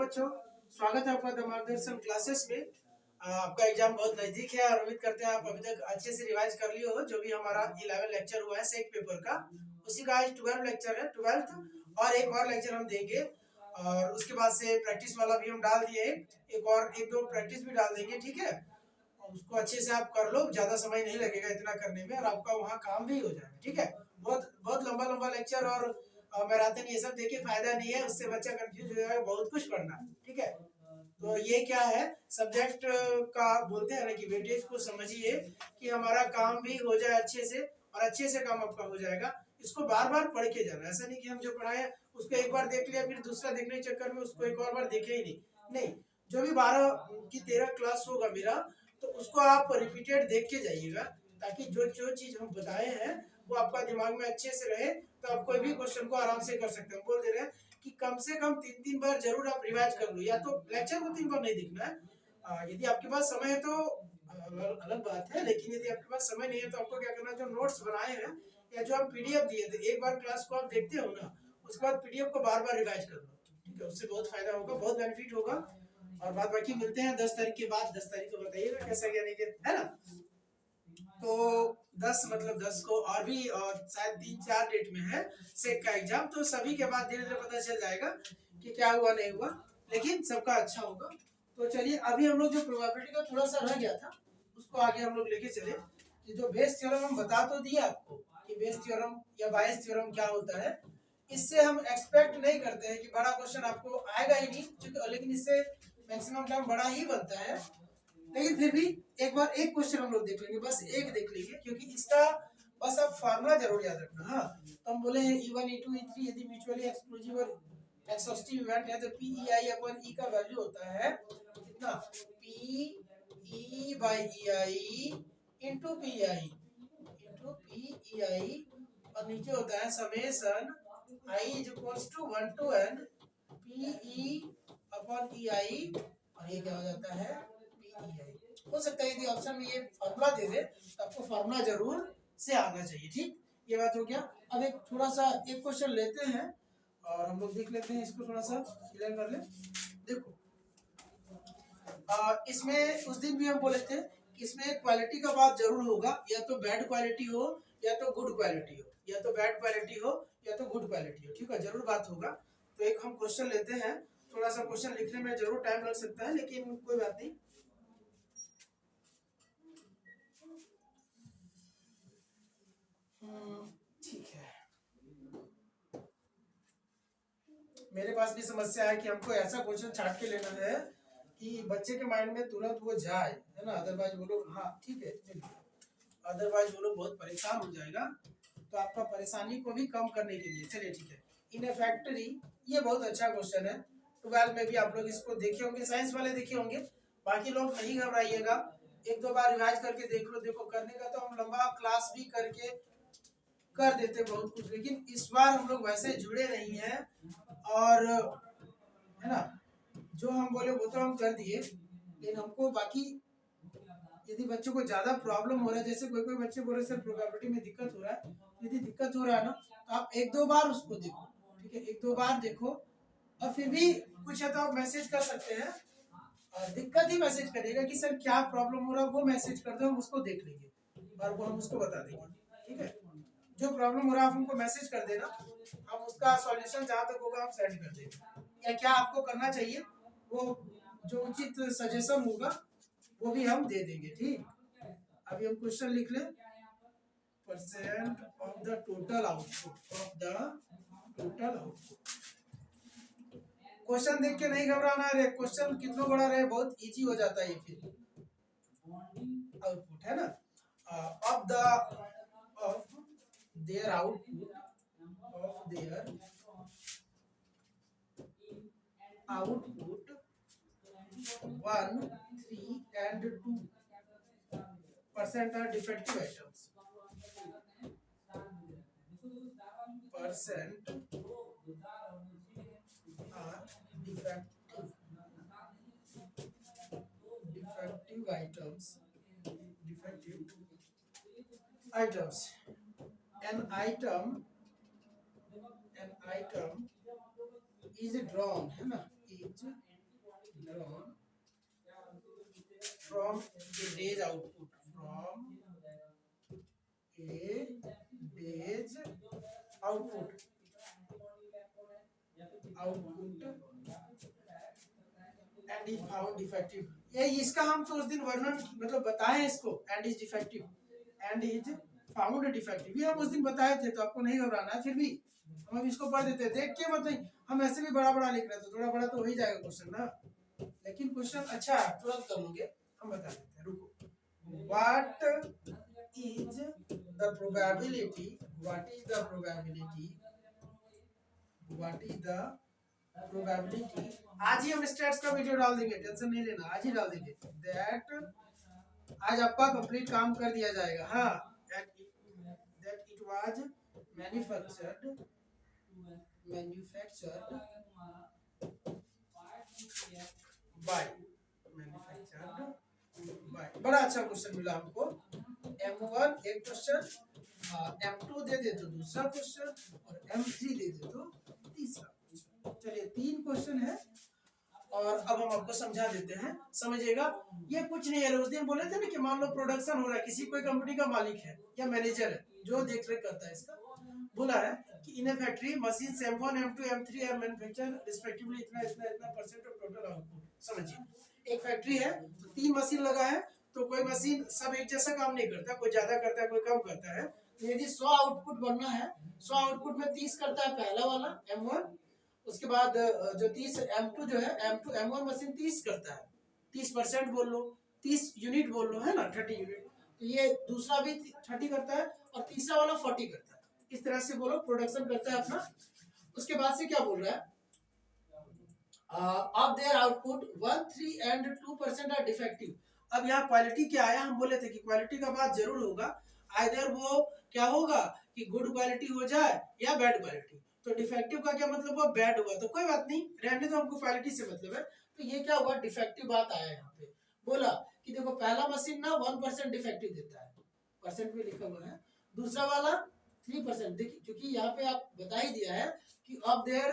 बच्चों, स्वागत है आपका द मार्गदर्शन क्लासेस में। आपका एग्जाम बहुत नजदीक है और उम्मीद करते हैं आप अभी तक अच्छे से रिवाइज कर लिए हो। जो भी हमारा 11 लेक्चर हुआ है सेक पेपर का, उसी का आज 12 लेक्चर है, 12th और एक और लेक्चर हम देंगे। और उसके बाद से प्रैक्टिस वाला भी हम डाल दिए, एक और एक दो प्रैक्टिस भी डाल देंगे, ठीक है। उसको अच्छे से आप कर लो, ज्यादा समय नहीं लगेगा इतना करने में और आपका वहाँ काम भी हो जाएगा, ठीक है। बहुत बहुत लंबा लंबा लेक्चर और मैराथन ये सब देखिए फायदा नहीं है, उससे बच्चा कंफ्यूज हो जाएगा, बहुत कुछ पढ़ना, ठीक है। तो ये क्या है, सब्जेक्ट का बोलते हैं ना कि वेटेज को समझिए कि हमारा काम भी हो जाए अच्छे से और अच्छे से काम आपका हो जाएगा। इसको बार बार पढ़ के जाना, ऐसा नहीं कि हम जो पढ़ाए उसको एक बार देख लिया फिर दूसरा देखने के चक्कर में उसको एक और बार देखे ही नहीं। जो भी 12 की 13 क्लास होगा मेरा, तो उसको आप रिपीटेड देख के जाइएगा, ताकि जो जो चीज हम बताए हैं वो आपका दिमाग में अच्छे से रहे, तो आप कोई भी क्वेश्चन को आराम से कर सकते हैं। बोल दे रहे हैं कि कम से कम 3-3 बार जरूर आप रिवाइज कर लो, या तो लेक्चर को 3 बार नहीं देखना है। यदि आपके पास समय है तो अलग बात है, लेकिन यदि आपके पास समय नहीं है तो आपको क्या करना है, जो नोट्स बनाए हैं या जो हम पीडीएफ दिए थे, एक बार क्लास को आप देखते हो ना, उसके बाद पीडीएफ को बार बार रिवाइज कर लो, ठीक है। उससे बहुत फायदा होगा, बहुत बेनिफिट होगा। और बाद बाकी मिलते हैं 10 तारीख के बाद। 10 तारीख को बताइएगा कैसा क्या नहीं है ना। तो 10 मतलब 10 को और भी और शायद 3-4 डेट में है सेक का एग्जाम, तो सभी के बाद धीरे धीरे पता चल जाएगा कि क्या हुआ नहीं हुआ, लेकिन सबका अच्छा होगा। तो चलिए, अभी हम लोग जो प्रोबेबिलिटी का थोड़ा सा रह गया था उसको आगे हम लोग लेके चले। कि जो बेस थ्योरम हम बता तो दिया आपको कि बेस थ्योरम या बायस थ्योरम क्या होता है। इससे हम एक्सपेक्ट नहीं करते हैं कि बड़ा क्वेश्चन आपको आएगा ही नहीं, क्योंकि लेकिन इससे मैक्सिमम टाइम बड़ा ही बनता है। लेकिन फिर भी एक बार एक क्वेश्चन हम लोग देख लेंगे, बस एक देख लेंगे, क्योंकि इसका बस आप फार्मूला जरूर याद रखना। हाँ, तो हम बोले हैं E1 E2 E3 यदि म्यूचुअली एक्सक्लूसिव और एक्सॉस्टिव इवेंट है तो PEI अपन E का वैल्यू होता है कितना, PE by EI into PEI और नीचे होता है summation I is equals to 1 to n PE upon EI, और ये क्या हो जाता है PEI। हो सकता है यदि ऑप्शन में ये फॉर्मूला दे दे तो आपको फॉर्मूला जरूर से आना चाहिए, ठीक। ये बात हो गया। अब एक थोड़ा सा एक क्वेश्चन लेते हैं और हम लोग देख लेते हैं, इसको थोड़ा सा क्लियर कर ले। देखो, इसमें उस दिन भी हम बोले थे कि इसमें क्वालिटी का बात जरूर होगा, या तो बैड क्वालिटी हो या तो गुड क्वालिटी हो, या तो बैड क्वालिटी हो या तो गुड क्वालिटी हो, ठीक है, जरूर बात होगा। तो एक हम क्वेश्चन लेते हैं, थोड़ा सा क्वेश्चन लिखने में जरूर टाइम लग सकता है, लेकिन कोई बात नहीं। ठीक है, मेरे पास भी समस्या है कि हमको ऐसा क्वेश्चन छाट के लेना है कि बच्चे के माइंड में तुरंत वो जाए, है ना। अदरवाइज वो लोग, हाँ ठीक है, अदरवाइज वो लोग बहुत परेशान हो जाएगा। तो आपका परेशानी को भी कम करने के लिए चलिए, ठीक है, इन ए फैक्ट्री, ये बहुत अच्छा क्वेश्चन है। 12 में भी आप लोग इसको देखे होंगे, साइंस वाले देखे होंगे, बाकी लोग नहीं घबराइएगा, एक दो बार रिवाइज करके देख लो। देखो, करने का तो हम लंबा क्लास भी करके कर देते बहुत कुछ, लेकिन इस बार हम लोग वैसे जुड़े नहीं हैं, और है ना, जो हम बोले वो तो हम कर दिए, लेकिन हमको बाकी यदि बच्चों को ज्यादा प्रॉब्लम हो रहा है, जैसे कोई कोई बच्चे बोल रहे सर प्रोबेबिलिटी में दिक्कत हो रहा है, यदि दिक्कत हो रहा है ना तो आप एक दो बार उसको देखो, ठीक है, एक दो बार देखो, और फिर भी कुछ है तो आप मैसेज कर सकते हैं। और दिक्कत ही मैसेज करिएगा कि सर क्या प्रॉब्लम हो रहा है, वो मैसेज कर दो, हम उसको देख लेंगे और वो हम उसको बता देंगे, ठीक है। जो प्रॉब्लम हो रहा है आप हमको मैसेज कर देना, हम उसका सॉल्यूशन जहाँ तक होगा हम सेंड कर देंगे, या क्या आपको करना चाहिए वो जो उचित सजेशन होगा वो भी हम दे देंगे, ठीक। अभी हम क्वेश्चन लिख लें, percent of the total output. Question देख के नहीं घबराना है, क्वेश्चन कितना बड़ा रहे बहुत इजी हो जाता है ये, फिर आउटपुट है ना, of their output 1, 3 and 2% are defective items. Percent are defective items. An item is drawn, है ना, is drawn from a day's output, from a day's output and is found defective। ये इसका हम तो उस दिन वर्णन मतलब बताए इसको, and is defective, and is found defective, ये हम उस दिन बताए थे, तो आपको नहीं घबराना है। फिर भी हम इसको पढ़ देते हैं, देख के मतलब हम ऐसे भी बड़ा बड़ा लिख रहे थे, थोड़ा बड़ा तो हो ही जाएगा क्वेश्चन ना, लेकिन क्वेश्चन अच्छा तुरंत कर लोगे। हम बता देते हैं, रुको। What is the probability, what is the probability, what is the probability, आज ही हम स्टेट्स का वीडियो डाल देंगे, टेंशन नहीं लेना, आज ही डाल देंगे। दैट आज आपका कंप्लीट काम कर दिया जाएगा। हाँ, that it was manufactured by, बड़ा अच्छा क्वेश्चन मिला हमको। M1 एक क्वेश्चन, M2 दे दे तो दूसरा क्वेश्चन, और M3 दे दे तो तीसरा क्वेश्चन। चलिए 3 क्वेश्चन है, और अब हम आपको समझा देते हैं, समझिएगा। ये कुछ नहीं है, उस दिन बोले थे ना कि मान लो प्रोडक्शन हो रहा है, किसी कोई कंपनी का मालिक है या मैनेजर है जो देख रेख करता है इसका, बोला है कि in a factory machine M1, M2, M3 are manufacture respectively इतना इतना इतना % ऑफ टोटल आउटपुट। समझिए एक फैक्ट्री है तो 3 मशीन लगा है, तो कोई मशीन सब एक जैसा काम नहीं करता, कोई ज्यादा करता है कोई कम करता है। तो यदि 100 आउटपुट बनना है, 100 आउटपुट में 30 करता है पहला वाला M1, उसके बाद जो 30 M2 जो है M2 M1 मशीन 30 करता है, 30% बोल लो, 30 यूनिट बोल लो, है ना, 30 यूनिट। तो ये दूसरा भी 30 करता है और तीसरा वाला 40 करता है। इस तरह से बोलो प्रोडक्शन करता है अपना। उसके बाद से क्या बोल रहा है, of their output 1, 3 and 2% are defective. अब यहाँ क्वालिटी क्या आया, हम बोले थे कि क्वालिटी का बात जरूर होगा, आइदर वो क्या होगा कि गुड क्वालिटी हो जाए या बैड क्वालिटी। तो डिफेक्टिव का क्या मतलब हुआ, बैड हुआ, तो कोई बात नहीं, रहने दो, हमको क्वालिटी से मतलब है। तो ये क्या हुआ, डिफेक्टिव बात आया यहाँ पे। बोला कि देखो पहला मशीन ना 1% डिफेक्टिव देता है, परसेंट में लिखा हुआ है, दूसरा वाला 3%। देखिए क्योंकि यहाँ पे आप बता ही दिया है कि of their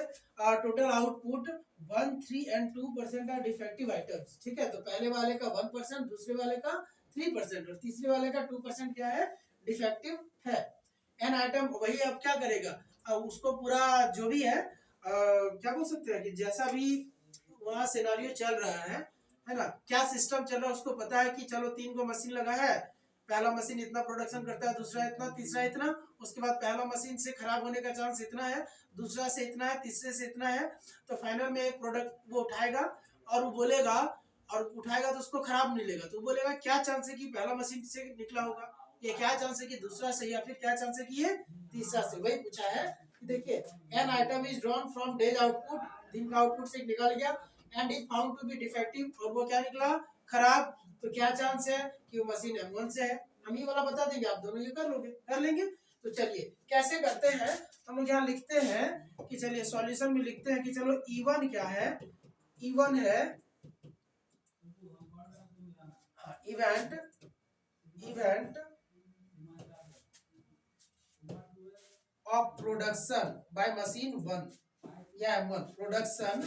total output 1, 3 and 2% are defective items. ठीक है, तो पहले वाले का 1%, दूसरे वाले का 3% और तीसरे वाले का 2% क्या है, डिफेक्टिव है। एन आइटम वही अब क्या करेगा, उसको पूरा जो भी है क्या बोल सकते हैं कि जैसा भी वहाँ सिनेरियो चल रहा है ना, क्या सिस्टम चल रहा है, उसको पता है कि चलो 3 को मशीन लगा है, पहला मशीन इतना प्रोडक्शन करता है, दूसरा इतना, तीसरा इतना, उसके बाद पहला मशीन से खराब होने का चांस इतना है, दूसरा से इतना है, तीसरे से इतना है, तो फाइनल में एक प्रोडक्ट वो उठाएगा और वो बोलेगा, और उठाएगा तो उसको खराब मिलेगा, तो बोलेगा क्या चांस है कि पहला मशीन से निकला होगा, ये क्या चांस है कि दूसरा से, या फिर क्या चांस है कि ये तीसरा से। वही पूछा है कि देखिए an item is drawn from day's output, दिन का आउटपुट से निकाल गया, and is found to be defective, और वो क्या निकला, खराब। तो क्या चांस है कि वो मशीन M1 से है, हम ये वाला बता देंगे, आप दोनों ये कर लोगे, कर लेंगे। तो चलिए कैसे करते हैं, हम लोग यहाँ लिखते हैं कि चलिए सॉल्यूशन में लिखते हैं कि चलो E1 क्या है, E1 है event of production by machine 1 या M1, प्रोडक्शन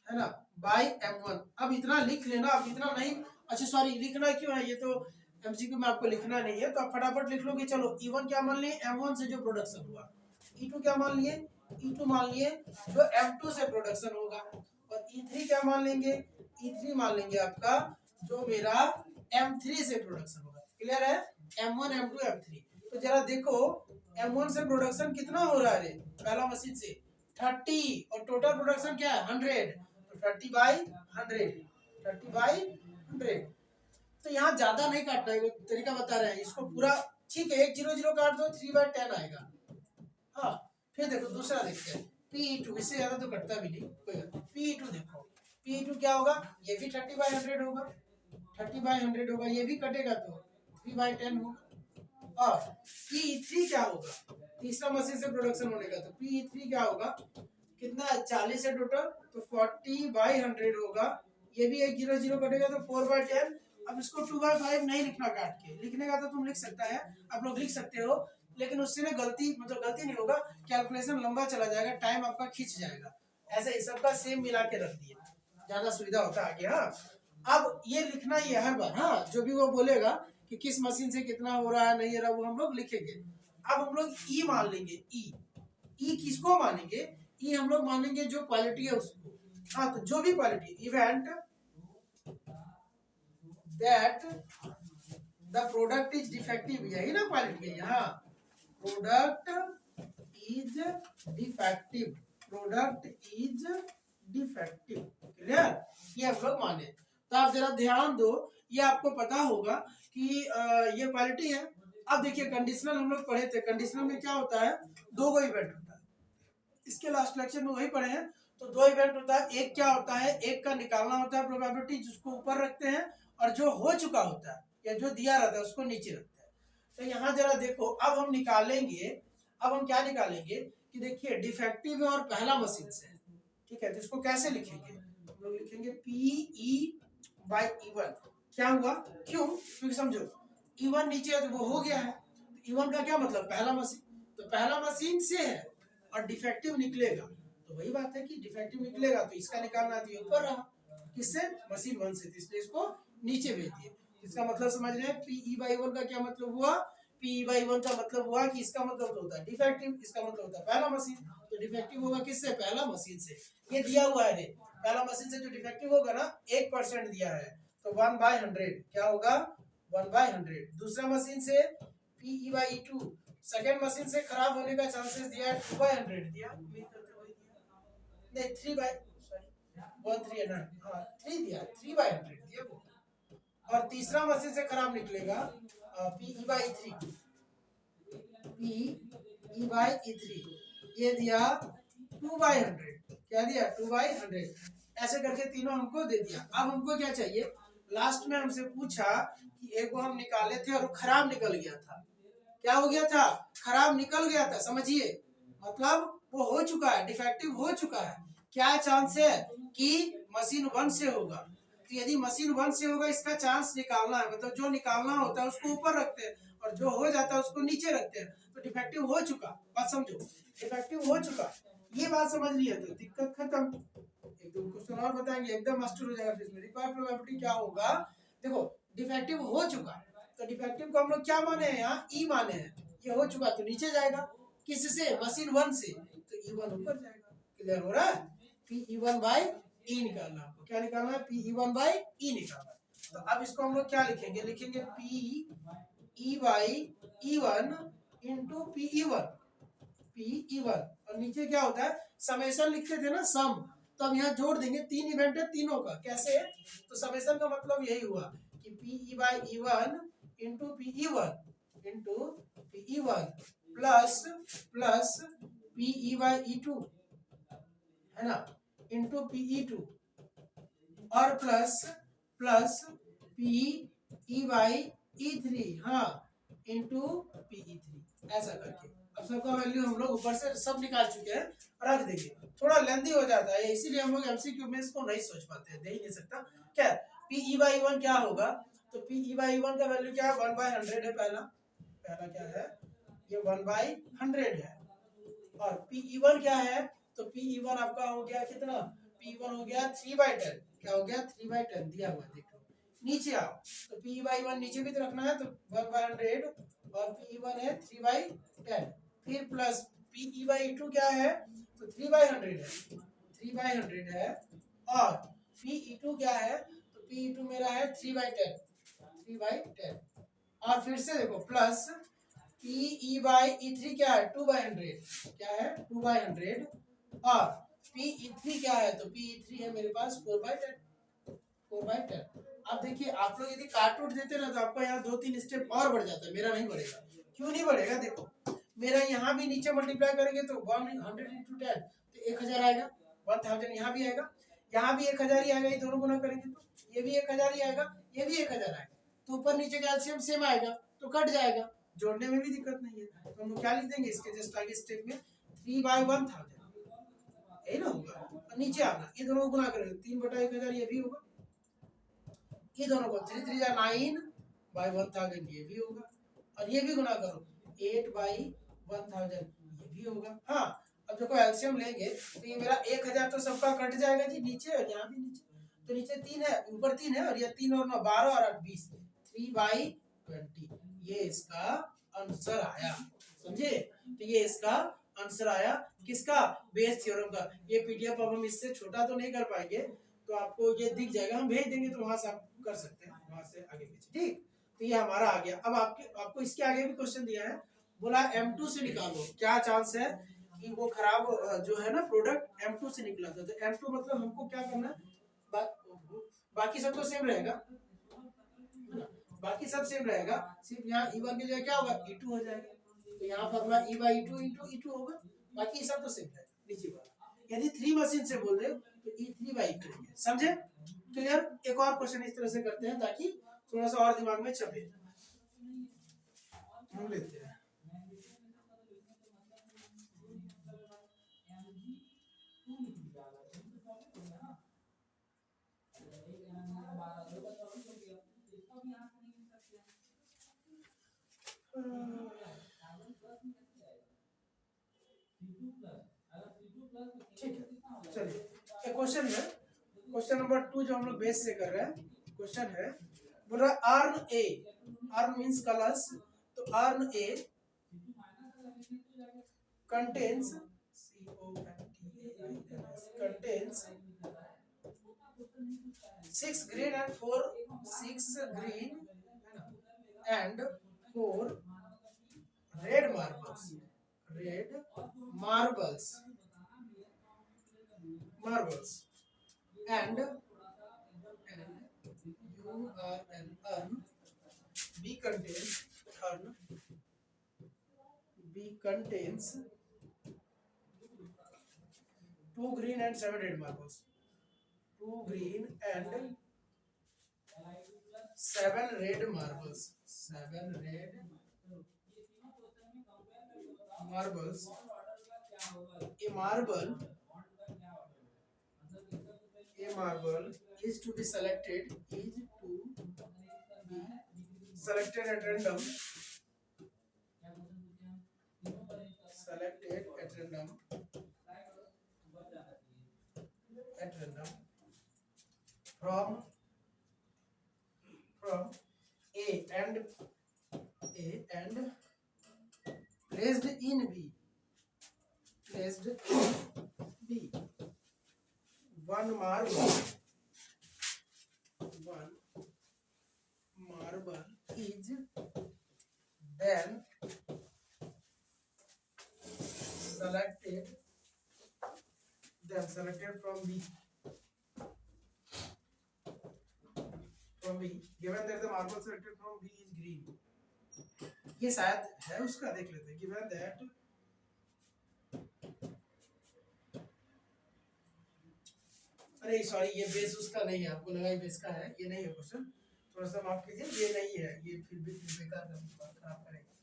है ना बाय M1। अब इतना लिख लेना, अब इतना नहीं, अच्छा सॉरी लिखना क्यों है, ये तो MCQ में आपको लिखना नहीं है, तो आप फटाफट लिख लो कि चलो E1 क्या मान लिए, M1 से जो प्रोडक्शन हुआ, E2 क्या मान लिए, E2 मान लिए जो M2 से प्रोडक्शन होगा, और E3 क्या मान लेंगे, E3 मान लेंगे आपका जो मेरा M3 से प्रोडक्शन होगा। क्लियर है, M1, M2, M3। तो जरा देखो M1 से प्रोडक्शन कितना हो रहा है, पहला मशीन से 30, और टोटल प्रोडक्शन क्या है 100, तो 30/100। तो यहाँ ज्यादा नहीं काटना है, तरीका बता रहे हैं इसको पूरा, ठीक है, 1 0 0 काट दो, 3/10 आएगा। हाँ फिर देखो दूसरा देखते हैं, Pe2, इससे ज्यादा तो कटता भी नहीं, कोई बात नहीं। Pe2 देखो, Pe2 क्या होगा, ये भी 30/100 होगा, 30/100 होगा, ये भी कटेगा तो 3/10 होगा। और Pe3 क्या होगा, तीसरा मशीन से प्रोडक्शन होने का, तो Pe3 क्या होगा, कितना 40 है टोटल, तो 40/100 होगा, ये भी 1 0 0 कटेगा तो 4/10। अब इसको 2/5 नहीं लिखना, काट के लिखने का तो तुम लिख सकता है, आप लोग लिख सकते हो, लेकिन उससे ना गलती मतलब गलती नहीं होगा, कैलकुलेशन लंबा चला जाएगा, टाइम आपका खींच जाएगा। ऐसे इस सबका सेम मिला के रख दिए, ज्यादा सुविधा होता है आगे। हाँ, अब ये लिखना ही है हर बार। हाँ, जो भी वो बोलेगा कि किस मशीन से कितना हो रहा है नहीं हो रहा, वो हम लोग लिखेंगे। अब हम लोग ई मान लेंगे। ई किसको मानेंगे? ई हम लोग मानेंगे जो क्वालिटी है उसको। हाँ, तो जो भी quality, event that the product is defective, यही ना क्वालिटी है यहाँ। Product is defective, product is defective, clear? ये हम लोग माने। तो आप जरा ध्यान दो, ये आपको पता होगा कि ये क्वालिटी है। अब देखिए कंडीशनल हम लोग पढ़े थे, कंडीशनल में क्या होता है, दो गो इवेंट होता है। इसके लास्ट लेक्चर में वही पढ़े हैं। तो दो इवेंट होता है, एक क्या होता है, एक का निकालना होता है प्रोबेबिलिटी, जिसको ऊपर रखते हैं, और जो हो चुका होता है या जो दिया रहता है उसको नीचे रखते हैं। तो यहाँ जरा देखो, अब हम निकालेंगे, अब हम क्या निकालेंगे कि देखिए डिफेक्टिव है और पहला मशीन से है, ठीक है। तो इसको कैसे लिखेंगे, हम लोग लिखेंगे PE/E1। क्या हुआ, क्यों? क्योंकि समझो E1 नीचे है तो वो हो गया है। तो E1 का क्या मतलब, पहला मशीन, तो पहला मशीन से है और डिफेक्टिव निकलेगा, तो वही बात है कि डिफेक्टिव निकलेगा तो इसका निकालना तो ऊपर रहा, किससे, मशीन 1 से, इसलिए इसको नीचे भेज दिए। इसका मतलब समझ रहे हैं, PE/1 का क्या मतलब हुआ, PE/1 का मतलब हुआ कि इसका मतलब तो होता है डिफेक्टिव, इसका मतलब होता है पहला मशीन, तो डिफेक्टिव होगा किससे, पहला मशीन से। ये दिया हुआ है, पहला मशीन से जो डिफेक्टिव होगा ना 1% दिया है, तो 1/100 क्या होगा, 1/100। दूसरा मशीन से PE/E2, सेकेंड मशीन से खराब होने का चांसेस दिया है 2/100 दिया, उम्मीद करते वही दिया, नहीं 3 दिया, 3/100 दिया वो। और तीसरा मशीन से खराब निकलेगा PE/E3, ये दिया 2/100, क्या दिया, 2/100। ऐसे करके तीनों हमको दे दिया। अब हमको क्या चाहिए, लास्ट में हमसे पूछा कि एक को हम निकाले थे और वो खराब निकल गया था। क्या हो गया था, खराब निकल गया था, समझिए, मतलब वो हो चुका है, डिफेक्टिव हो चुका है। क्या चांस है कि मशीन 1 से होगा, तो यदि मशीन 1 से होगा इसका चांस निकालना है, मतलब जो निकालना होता है उसको ऊपर रखते हैं और जो हो जाता है उसको नीचे रखते हैं। तो डिफेक्टिव हो चुका, बात समझो, डिफेक्टिव हो चुका, ये बात समझ लिया तो दिक्कत खत्म। एक दो क्वेश्चन और बताएंगे, एकदम मास्टर हो जाएगा। इसमें रिक्वायर्ड प्रोबेबिलिटी क्या होगा, देखो डिफेक्टिव हो चुका, तो डिफेक्टिव को हम लोग क्या माने हैं, यहाँ ई माने हैं, ये हो चुका तो नीचे जाएगा, किससे, मशीन 1 से, तो E1 ऊपर जाएगा। क्लियर हो रहा है, PE1/E निकालना, आपको क्या निकालना है, PE1/E निकालना है। तो अब इसको हम लोग क्या लिखेंगे, लिखेंगे PE/E1 इंटू PE1, और नीचे क्या होता है, समेशन लिखते थे ना, सम, तो अब यहाँ जोड़ देंगे, 3 इवेंट है तीनों का, कैसे, तो समेशन का मतलब यही हुआ कि PE/E1 into PE1 plus PE/E2 है ना, इंटू PE2, और प्लस PE/E3, हाँ, इंटू PE3, ऐसा करके। अब सबका वैल्यू हम लोग ऊपर से सब निकाल चुके हैं, रख देंगे। थोड़ा लेंदी हो जाता है, इसीलिए हम लोग MCQ में इसको नहीं सोच पाते हैं, दे ही नहीं सकता। क्या PE/E1 क्या होगा, तो PE/E1 का वैल्यू क्या है, 1/100 है, पहला क्या है, ये 1/100 है। और PE1 क्या है, तो PE1 आपका हो गया कितना, PE1 हो गया 3/10, क्या हो गया 3/10 दिया हुआ, देखो नीचे आओ, तो PE/E1 नीचे भी तो रखना है, तो 1/100 और PE1 है 3/10, फिर प्लस PE/E2 क्या है, तो 3/100 है, और PE2 क्या है, तो PE2 मेरा है 3/10, और फिर से देखो प्लस PE/E3 क्या है, 2/100, क्या है 2/100, और PE3 क्या है, तो PE3 है मेरे पास 4/10। अब देखिए आप लोग यदि काट उठ देते ना तो आपका यहाँ 2-3 स्टेप और बढ़ जाता है, मेरा नहीं बढ़ेगा। क्यों नहीं बढ़ेगा, देखो मेरा यहाँ भी नीचे मल्टीप्लाई करेंगे तो 100 इंटू 10 तो 1000 आएगा, 1000 यहाँ भी आएगा, यहाँ भी 1000 ही आएगा, ये दोनों गुना करेंगे तो ये भी 1000 ही आएगा, ये भी 1000 आएगा, तो ऊपर नीचे का एलसीएम सेम आएगा तो कट जाएगा, जोड़ने में भी दिक्कत नहीं है। तो हम लोग क्या लिख देंगे इसके जस्ट आगे स्टेप में 3/1000, यही ना होगा, और नीचे आना, ये दोनों गुना करेंगे 3/1000, ये भी होगा, ये दोनों को 3 3 जा 9/1000, ये भी होगा, और ये भी गुना करो 8/1000, ये भी होगा। हाँ, अब देखो एलसीएम लेंगे तो ये मेरा 1000 तो सबका कट जाएगा जी नीचे, और यहाँ भी नीचे, तो नीचे 3 है, ऊपर 3 है, और ये 3 और 9 12 और 8 20, 3/20 ये इसका आंसर आया। समझे? तो ये इसका आंसर आया किसका? बेस थ्योरम का। ये पीडीएफ अब हम इससे छोटा तो नहीं कर पाएंगे, तो आपको ये दिख जाएगा, हम भेज देंगे, तो वहां से आप कर सकते हैं, वहां से आगे पीछे। ठीक, तो ये हमारा आ गया। अब आपको इसके आगे भी क्वेश्चन दिया है, बोला M2 से निकालो, क्या चांस है कि वो खराब जो है ना प्रोडक्ट M2 से निकला था। तो M2 मतलब हमको क्या करना है, बाकी सब तो सेम रहेगा, बाकी सब सेम रहेगा, सिर्फ यहाँ E1 की जगह क्या होगा, E2 हो जाएगा। तो यहाँ पर अपना E/E2 इंटू E2 होगा, बाकी सब तो सेम है नीचे वाला। यदि 3 मशीन से बोल दे तो E3/E करेंगे। समझे? क्लियर? एक और क्वेश्चन इस तरह से करते हैं ताकि थोड़ा सा और दिमाग में छपे। हम लेते हैं ठीक है, चलिए एक क्वेश्चन है, क्वेश्चन नंबर 2 जो हम लोग बेस से कर रहे हैं। क्वेश्चन है, बोल रहा urn a, urn means colours, तो urn a contains contains 6 green and 4 red marbles, and B contains 2 green and 7 red marbles. 2 green and 7 red marbles. 7 red marbles. A marble is to be selected at random. From A and placed in B. One marble is then selected from B. Given that the marble selected from B is green. ये शायद है उसका, देख लेते हैं। Given that अरे sorry, ये base उसका नहीं है, आपको लगा ये बेस का है, ये नहीं है क्वेश्चन, थोड़ा सा माफ कीजिए, ये नहीं है, ये फिर भी बेकार खराब करेगा।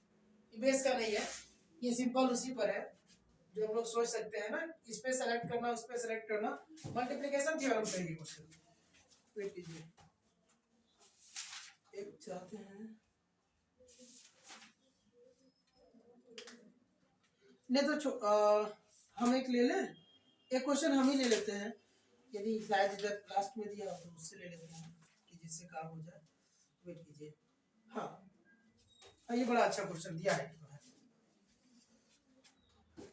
ये बेस का नहीं है, ये सिंपल उसी पर है जो हम लोग सोच सकते हैं ना, इस पे सेलेक्ट करना, उस पे सेलेक्ट करना, मल्टीप्लिकेशन थ्योरम से ये क्वेश्चन। वेट कीजिए, एक चाहते हैं नहीं तो हम एक ले लें, एक क्वेश्चन हम ही ले लेते हैं, यदि शायद इधर लास्ट में दिया हो तो उससे ले लेते हैं कि जिससे काम हो जाए। वेट कीजिए, हाँ ये बड़ा अच्छा क्वेश्चन दिया है,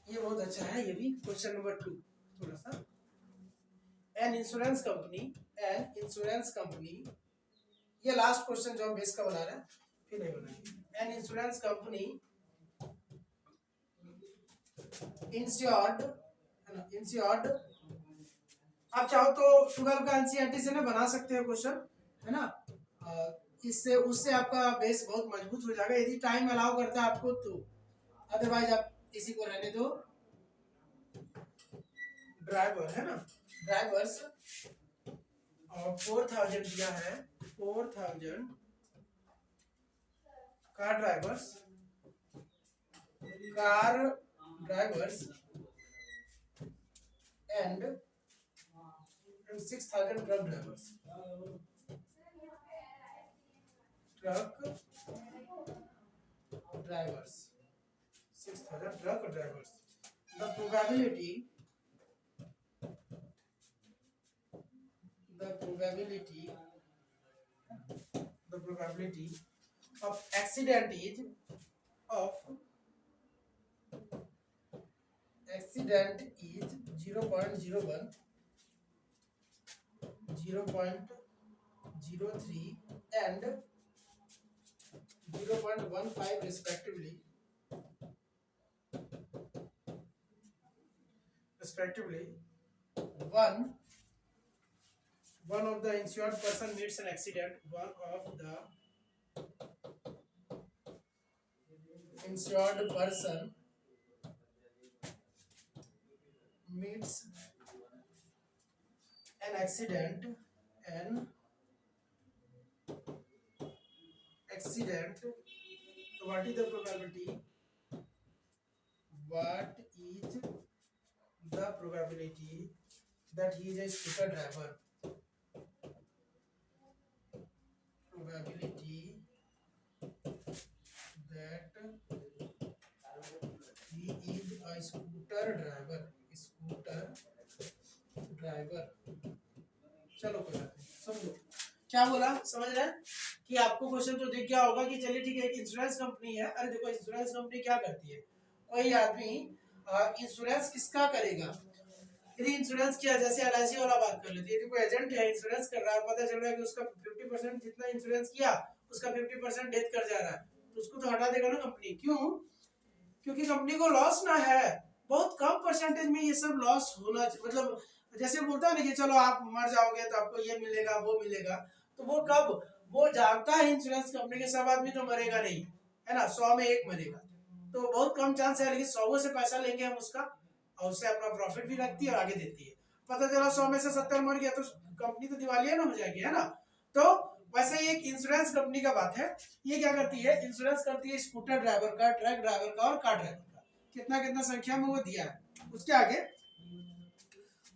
ये बहुत अच्छा है, ये भी क्वेश्चन नंबर 2। थोड़ा सा एन इंश्योरेंस कंपनी, ये लास्ट क्वेश्चन जो हम बेस का बना रहे हैं, फिर नहीं बनाएंगे। एन इंश्योरेंस कंपनी इंश्योर्ड, आप चाहो तो 12 का एनसीईआरटी से ना बना सकते हो क्वेश्चन, है ना, इससे उससे आपका बेस बहुत मजबूत हो जाएगा, यदि टाइम अलाउ करता है आपको तो, अदरवाइज आप इसी को रहने दो। ड्राइवर है ना, ड्राइवर्स और 4000 दिया है, 4000 car drivers and 6000 truck drivers. Truck drivers, 6000 truck drivers. The probability of accident is 0.01, 0.03 and 0.15 respectively. One of the insured person meets an accident. One of the insured person meets an accident. What is the probability? What is the probability that he is a scooter driver? Probability that he is a scooter driver. चलो कोई बात नहीं, समझो क्या बोला, समझ रहे हैं कि आपको क्वेश्चन तो देख क्या होगा कि चलिए ठीक है, एक इंश्योरेंस कंपनी है। अरे देखो इंश्योरेंस कंपनी क्या करती है, कोई आदमी इंश्योरेंस किसका करेगा, यदि इंश्योरेंस किया, जैसे एलआईसी वाला बात कर लेते हैं, यदि कोई एजेंट है इंश्योरेंस कर रहा है, पता चल रहा है कि उसका 50% जितना इंश्योरेंस किया उसका 50% डेथ कर जा रहा है, तो उसको तो हटा देगा ना कंपनी। क्यों? क्योंकि कंपनी को लॉस ना है, बहुत कम परसेंटेज में ये सब लॉस होना, मतलब जैसे बोलता है ना कि चलो आप मर जाओगे तो आपको ये मिलेगा वो मिलेगा, तो वो कब, वो जानता है इंश्योरेंस कंपनी के सब आदमी तो मरेगा नहीं, है ना, 100 में 1 मरेगा, तो बहुत कम चांस है, लेकिन 100 से पैसा लेंगे हम उसका और उससे अपना प्रॉफिट भी रखती है और आगे देती है। पता चला 100 में से 70 मर गया तो कंपनी तो दिवालिया ना हो जाएगी, है ना। तो वैसे ही एक इंश्योरेंस कंपनी का बात है, ये क्या करती है, इंश्योरेंस करती है स्कूटर ड्राइवर का, ट्रक ड्राइवर का और कार ड्राइवर का, कितना कितना संख्या में वो दिया है उसके आगे,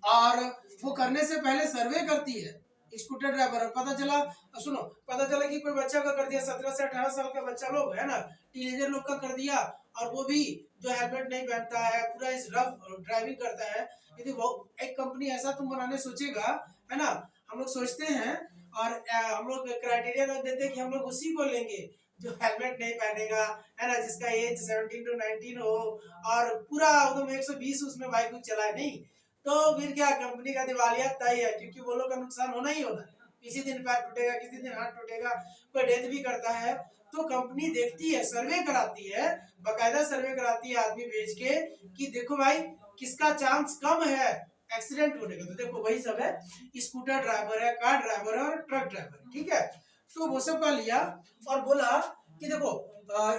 और वो करने से पहले सर्वे करती है स्कूटर ड्राइवर। पता चला, सुनो, पता चला कि कोई बच्चा का कर दिया, 17 से 18 साल का बच्चा लोग, है ना, टीनेजर लोग का कर दिया, और वो भी जो हेलमेट नहीं पहनता है, पूरा इस रफ ड्राइविंग करता है, यदि वो एक कंपनी ऐसा तुम बनाने सोचेगा, है ना, हम लोग सोचते हैं और हम लोग क्राइटेरिया रख देते हैं कि हम लोग उसी को लेंगे जो हेलमेट नहीं पहनेगा, है ना, जिसका एज 17 to 19 हो और पूरा एकदम 120 उसमें बाइक चलाए नहीं, तो फिर क्या, कंपनी का दिवालिया तय है, क्योंकि वो लोग का नुकसान होना ही होना, किसी दिन पैर टूटेगा, किसी दिन हाथ टूटेगा, कोई डेथ भी करता है, तो कंपनी देखती है, सर्वे कराती है, बकायदा सर्वे कराती है आदमी भेज के कि देखो भाई किसका चांस कम है एक्सीडेंट होने का, तो देखो वही सब है, स्कूटर ड्राइवर है, कार ड्राइवर है और ट्रक ड्राइवर, ठीक है। तो वो सब का लिया और बोला कि देखो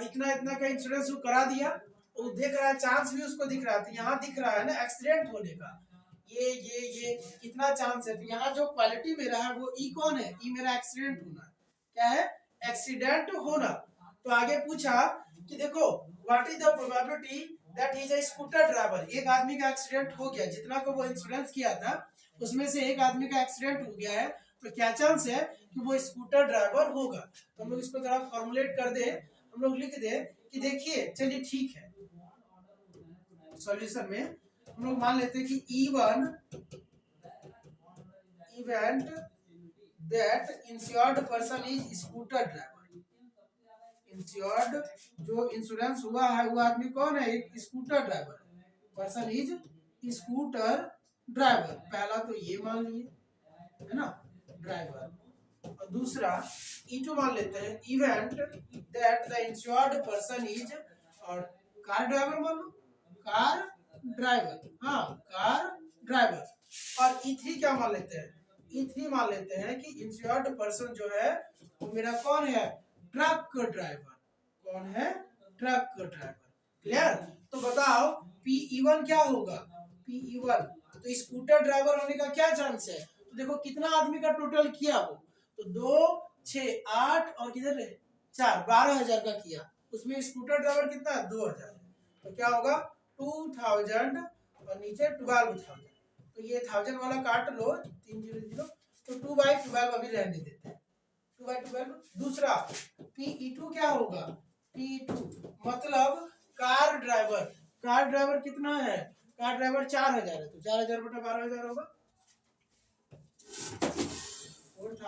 इतना इतना का इंश्योरेंस करा दिया, वो देख रहा है, चांस भी उसको दिख रहा है, तो यहाँ दिख रहा है ना एक्सीडेंट होने का, ये कितना चांस है, तो यहाँ जो क्वालिटी मेरा है वो ई कौन है, ई मेरा एक्सीडेंट होना, क्या है, एक्सीडेंट होना। तो आगे पूछा कि देखो what is the probability that he is a scooter driver, एक आदमी का एक्सीडेंट हो गया, जितना को वो इंश्योरेंस किया था उसमें से एक आदमी का एक्सीडेंट हो गया है, तो क्या चांस है कि वो स्कूटर ड्राइवर होगा। तो हम लोग इसको थोड़ा फॉर्मुलेट कर दे, हम लोग लिख दे कि देखिए, चलिए ठीक है, सॉल्यूशन में हम लोग मान लेते हैं कि E1 event that insured person is scooter driver, insured जो इंश्योरेंस हुआ है वो आदमी कौन है, एक scooter driver, person is scooter driver, पहला तो ये मान लिए, है ना, ड्राइवर, और दूसरा E2 मान लेते हैं, event that the insured person is, और कार ड्राइवर मान लो, कार ड्राइवर, हाँ कार ड्राइवर, और E3 क्या मान लेते हैं, E3 मान लेते हैं कि इंश्योर्ड पर्सन जो है वो मेरा कौन है, ट्रक ड्राइवर, कौन है, ट्रक ड्राइवर, क्लियर। तो बताओ PE1 क्या होगा, PE1, तो स्कूटर ड्राइवर होने का क्या चांस है, तो देखो कितना आदमी का टोटल किया वो, तो 2 6 8 और किधर है 4, 12,000 का किया, उसमें स्कूटर ड्राइवर कितना है 2,000, तो क्या होगा 2,000 और नीचे 12,000, तो ये 1000 वाला काट लो, 300, तो 2/12 अभी रहने देते हैं, 2/12। दूसरा PE2 क्या होगा, PE2 मतलब कार ड्राइवर, कार ड्राइवर कितना है, कार ड्राइवर 4,000 है, तो 4,000 बटा 12,000 होगा,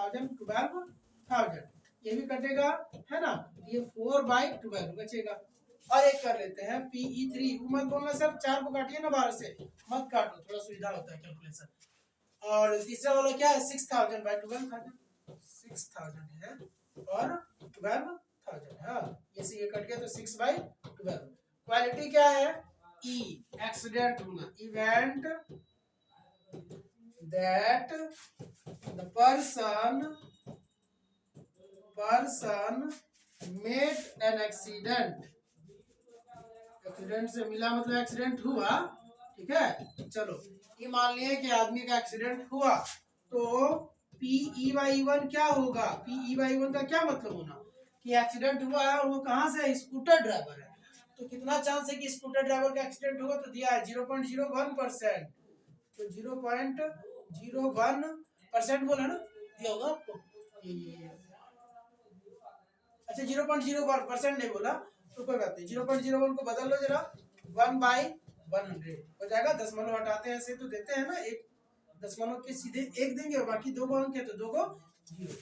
12,000 ये भी कटेगा है ना, ये 4/12 बचेगा। और एक कर लेते हैं PE3, मत बोलना सर 4 को काटिए ना 12 से, मत काटो, थोड़ा सुविधा होता है कैलकुलेशन। और तीसरा वाला क्या है 6,000/12,000, 6,000 है और 12,000, हाँ ये से ये कट गया तो 6/12। क्वालिटी क्या है E, एक्सीडेंट होना, event that the person met an accident, accident से मिला मतलब एक्सीडेंट हुआ, ठीक है। चलो ये मान लिए कि आदमी का एक्सीडेंट हुआ, तो PE/1 क्या होगा, PE/1 का क्या मतलब होना कि एक्सीडेंट हुआ है और वो कहाँ से है, स्कूटर ड्राइवर है, तो कितना चांस है कि स्कूटर ड्राइवर का एक्सीडेंट होगा, तो दिया है 0.01%, तो 0.01% बोला ना, दिया होगा आपको, अच्छा 0.01% नहीं बोला तो कोई बात नहीं, 0.01 को बदल लो जरा 1/100 हो जाएगा। दशमलव हटाते हैं ऐसे तो देते हैं ना, एक दशमलव के सीधे एक देंगे और बाकी 2 को अंक है तो 2 को 0।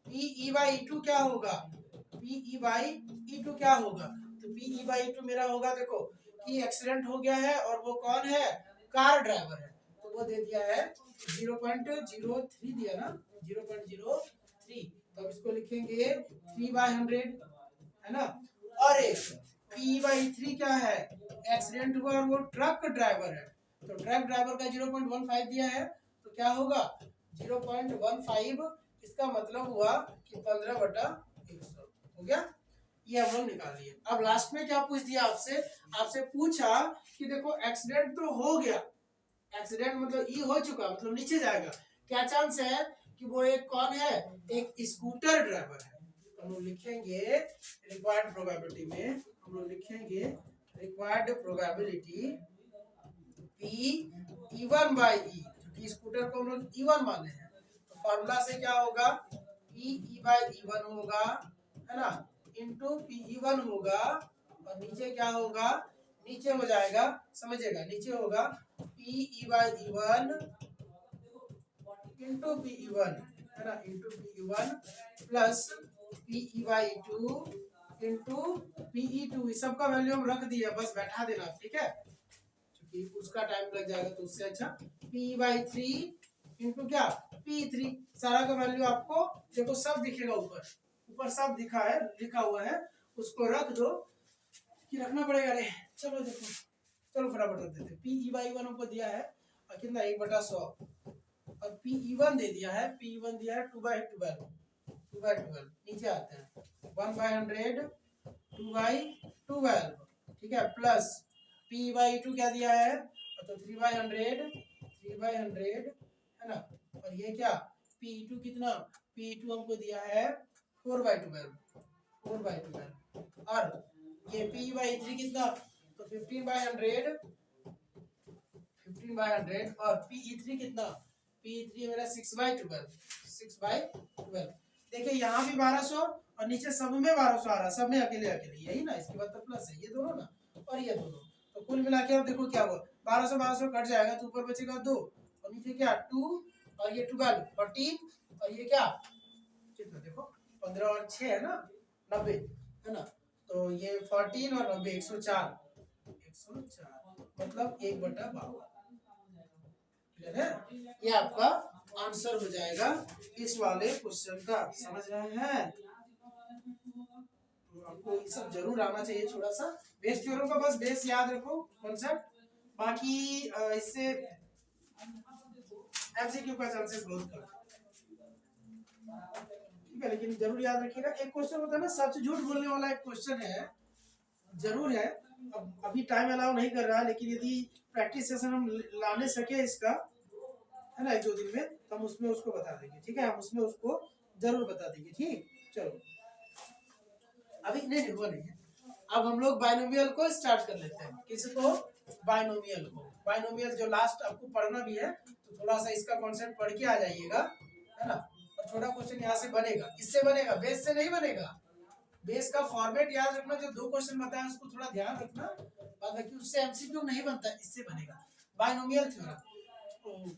PE/E2 क्या होगा, PE/E2 क्या होगा, तो PE/E2 मेरा होगा, देखो कि एक्सीडेंट हो गया है और वो कौन है, कार ड्राइवर है, तो वो दे दिया है 0.03 दिया ना, 0.03, तो इसको लिखेंगे 3/100 है ना। और एक PE/3 क्या है, एक्सीडेंट हुआ और वो ट्रक ड्राइवर है, तो ट्रक ड्राइवर का 0.15 दिया है, तो क्या होगा 0.15, इसका मतलब हुआ कि 15/100 हो गया, ये हम लोग निकाल लिए। अब लास्ट में क्या पूछ दिया आपसे पूछा कि देखो एक्सीडेंट तो हो गया, एक्सीडेंट मतलब ई हो चुका मतलब नीचे जाएगा, क्या चांस है कि वो एक कौन है, एक स्कूटर ड्राइवर है, तो हम लोग लिखेंगे रिक्वायर्ड प्रोबेबिलिटी में, हम लोग लिखेंगे रिक्वायर्ड प्रोबेबिलिटी PE1/E, क्योंकि स्कूटर को हम लोग E1 माने हैं, तो फॉर्मूला से क्या होगा PE/E1 होगा है ना, इंटू PE1 होगा, और नीचे क्या होगा, नीचे हो जाएगा, समझिएगा नीचे होगा PE/E1 इंटू PE1 है ना, into PE1 plus PE/E2 into PE2, इस सब का वैल्यू हम रख दिया, बस बैठा देना, ठीक है, क्योंकि उसका टाइम लग जाएगा तो उससे अच्छा PE/3 इंटू क्या PE3, सारा का वैल्यू आपको देखो सब दिखेगा, ऊपर सब दिखा है, लिखा हुआ है, उसको रख दो कि रखना पड़ेगा रे। चलो देखो, चलो फटाफट रख देते। PE/1 हमको दिया है कितना 1/100, और PE1 दे दिया है, PE1 दिया है 2/12, नीचे आते हैं 1/100 2/12, ठीक है, प्लस PE/E2 क्या दिया है, तो 3/100 है ना, और ये क्या PE2 कितना, PE2 हमको दिया है 4/12, और ये PE/3 कितना, तो 15/100 और PE3 कितना, PE3 मेरा 6/12। देखिए यहाँ भी 1200 और नीचे सब में 1200 आ रहा, सब में अकेले यही ना, इसके बाद तो प्लस है, ये दोनों ना और ये दोनों, तो कुल मिला के अब देखो क्या हुआ, 1200 कट जाएगा तो ऊपर बचेगा 2 और नीचे क्या 2 और ये 12 14 और ये क्या कितना देखो 15 और 6 है ना 90 है ना, तो ये 14 और 90 104 मतलब 1/52, क्लियर है, ये आपका आंसर हो जाएगा इस वाले क्वेश्चन का, समझ रहे हैं, तो आपको ये सब जरूर आना चाहिए, थोड़ा सा बेस थ्योरम का बस बेस याद रखो कॉन्सेप्ट, बाकी इससे एमसीक्यू का चांसेस बहुत कम, ठीक है, लेकिन जरूर याद रखिएगा। एक क्वेश्चन होता है ना सच झूठ बोलने वाला, एक क्वेश्चन है जरूर है, अब अभी टाइम अलाउ नहीं कर रहा है, लेकिन यदि प्रैक्टिस सेशन हम लाने सके इसका है ना 1-2 दिन में, तो हम उसमें उसको बता देंगे, ठीक है, हम उसमें उसको जरूर बता देंगे, ठीक। चलो अभी नहीं वो नहीं है, अब हम लोग बाइनोमियल को स्टार्ट कर लेते हैं, किसको, बाइनोमियल को, बाइनोमियल जो लास्ट आपको पढ़ना भी है, तो थोड़ा सा इसका कॉन्सेप्ट पढ़ के आ जाइएगा है ना, और छोटा क्वेश्चन यहाँ से बनेगा, इससे बनेगा, बेस से नहीं बनेगा, बेस का फॉर्मेट याद रखना, जो 2 क्वेश्चन बताया उसको थोड़ा ध्यान रखना, बाकी उससे एमसीक्यू नहीं बनता, इससे बनेगा बाइनोमियल थ्योरम, तो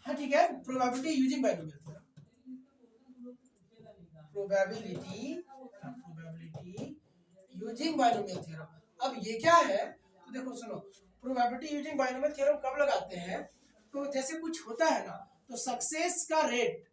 हाँ ठीक है, probability using binomial theorem, probability using binomial theorem. अब ये क्या है, तो देखो सुनो, प्रोबेबिलिटी यूजिंग बाइनोमियल थ्योरम कब लगाते हैं, तो जैसे कुछ होता है ना, तो सक्सेस का रेट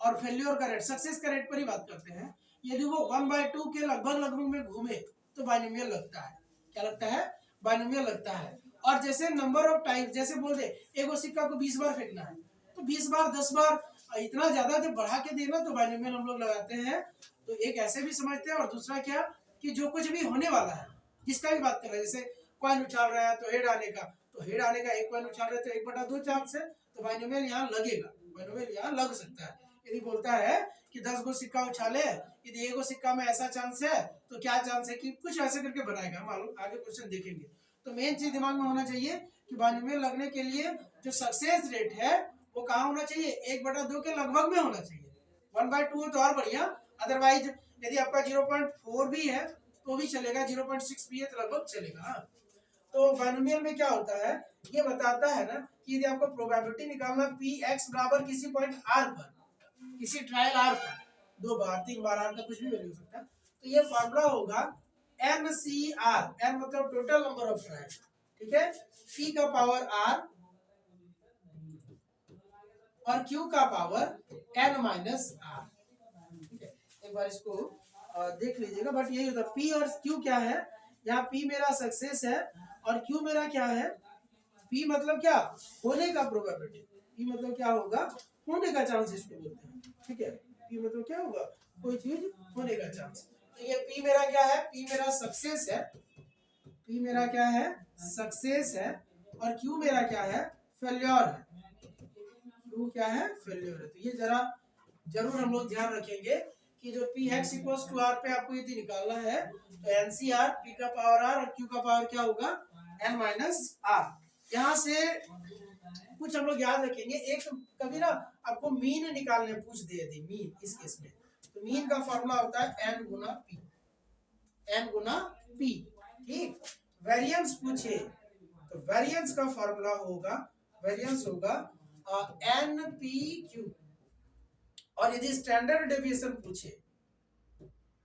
और फेल्योर का रेट, सक्सेस का रेट पर ही बात करते हैं। यदि वो 1/2 के लगभग में घूमे तो बाइनोमियल लगता है। क्या लगता है? बाइनोमियल लगता है। और जैसे नंबर ऑफ टाइम, जैसे बोल दे एक सिक्का को 20 बार फेंकना है, तो 20 बार 10 बार इतना ज्यादा जब बढ़ा के देना तो बाइनोमियल हम लोग लगाते हैं। तो एक ऐसे भी समझते हैं, और दूसरा क्या कि जो कुछ भी होने वाला है, जिसका भी बात कर रहे हैं, जैसे कॉइन उछाल रहा है तो हेड आने का, तो हेड आने का, एक कॉइन उछाल रहे तो 1/2 चांस है, तो बाइनोमियल यहाँ लगेगा, बाइनोमियल यहाँ लग सकता है। यदि बोलता है कि 10 गो सिक्का उछाले, यदि एक सिक्का में ऐसा चांस है तो क्या चांस है, कि कुछ ऐसे करके बनाएगा, हम आगे क्वेश्चन देखेंगे। तो मेन चीज दिमाग में होना चाहिए कि बाइनोमियल लगने के लिए जो सक्सेस रेट है वो कहाँ होना चाहिए, 1/2 के लगभग में होना चाहिए। 1/2 हो तो और बढ़िया, अदरवाइज यदि आपका 0.4 भी है तो भी चलेगा, 0.6 भी है तो लगभग चलेगा। तो बाइनोमियल में क्या होता है, ये बताता है ना कि यदि आपको प्रोबेबिलिटी निकालना px बराबर किसी पॉइंट r पर, किसी ट्रायल r पर, 2 बार 3 बार r का कुछ भी वैल्यू हो सकता है, तो ये फार्मूला होगा NCR, n मतलब टोटल नंबर ऑफ ट्रायल, ठीक है, p का पावर r और q का पावर n माइनस r, ठीक है। एक बार इसको देख लीजिएगा, बट यही होता है, p और q क्या है, यहाँ p मेरा सक्सेस है और q मेरा क्या है, p मतलब क्या, होने का प्रोबेबिलिटी, p मतलब क्या होगा, होने का चांस इसको बोलते हैं, ठीक है। p मतलब क्या होगा, कोई चीज होने का चांस। तो ये p मेरा क्या है, p मेरा सक्सेस है, p मेरा क्या है, सक्सेस है, और q मेरा क्या है, फेल्योर है, q क्या है, फेल्योर है। तो ये जरा जरूर हम लोग ध्यान रखेंगे कि जो px इक्वल्स टू r पे आपको यदि निकालना है तो NCR, p का पावर r और q का पावर क्या होगा, n माइनस r। यहाँ से कुछ हम लोग याद रखेंगे, एक कभी ना आपको मीन निकालने पूछ दे दी, मीन इस केस में, तो मीन का फॉर्मूला होता है n गुना p, n गुना p, ठीक। वेरिएंस पूछे तो वेरिएंस का फॉर्मूला होगा, वेरिएंस होगा npq। और यदि स्टैंडर्ड डेविएशन पूछे,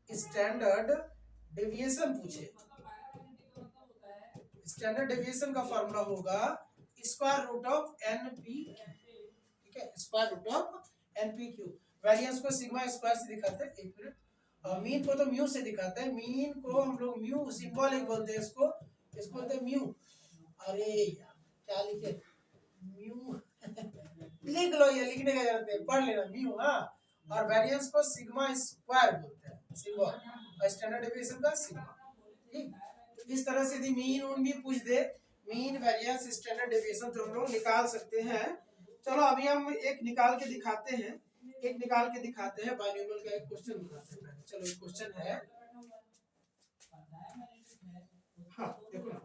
स्टैंडर्ड डेविएशन पूछे, स्टैंडर्ड डेविएशन का फॉर्मूला होगा स्क्वायर रूट ऑफ npq, ठीक है, square root of npq। Variance को सिग्मा स्क्वायर से दिखाते हैं, एक मिनट, मीन को तो म्यू से दिखाते हैं, मीन को हम लोग म्यू सिंबल एक बोलते हैं, इसको बोलते हैं म्यू। अरे यार क्या लिखे, म्यू लिख लो, ये लिखने का जरूरत है, पढ़ लेना म्यू, हाँ। और वेरिएंस को सिग्मा स्क्वायर बोलते हैं, सिग्मा, और स्टैंडर्ड डेविएशन का सिग्मा, ठीक। इस तरह से यदि मीन उन भी पूछ दे, मीन वेरिएंस स्टैंडर्ड डेविएशन, तो हम लोग निकाल सकते हैं। चलो अभी हम एक निकाल के दिखाते हैं, एक निकाल के दिखाते हैं, बाइनोमियल का एक क्वेश्चन बनाते हैं। चलो एक क्वेश्चन है, हाँ देखो ना,